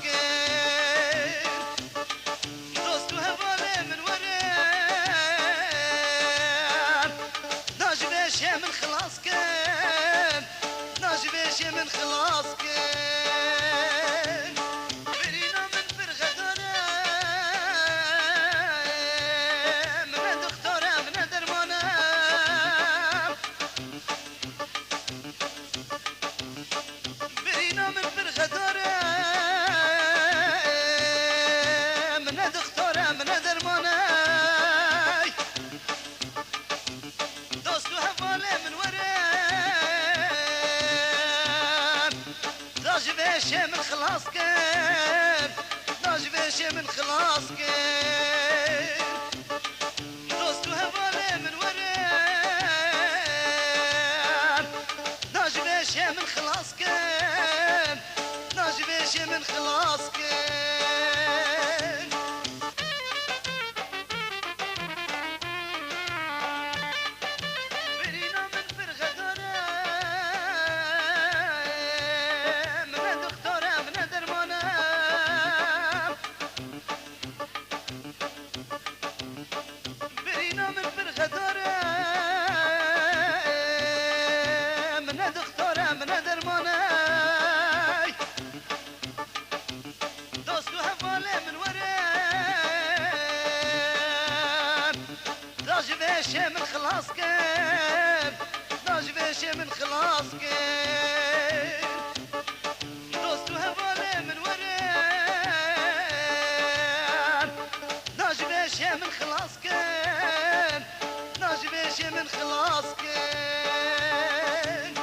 كان دوست وهبالي من وران ناجبش يا من خلاص كان ناجبش يا من خلاص كان برينا من فرغدنا من دكتورة من درمانة برينا من فرغدنا من دكتورة من درمانة دوست وهبالي من وران ناجبش يا من خلاص كان ناجبش يا من خلاص كان دوست وهبالي من وران ناجبش يا من خلاص كان ناجبش يا من خلاص كان برينا من فرغدنا من دكتورة من درمانة برينا من فرغدنا من دكتورة من درمانة دوست وهبالي من وران ناجبش يا من خلاص كان ناجبش يا من خلاص كان دوست وهبالي من وران ناجبش يا من خلاص كان ناجبش يا من خلاص كان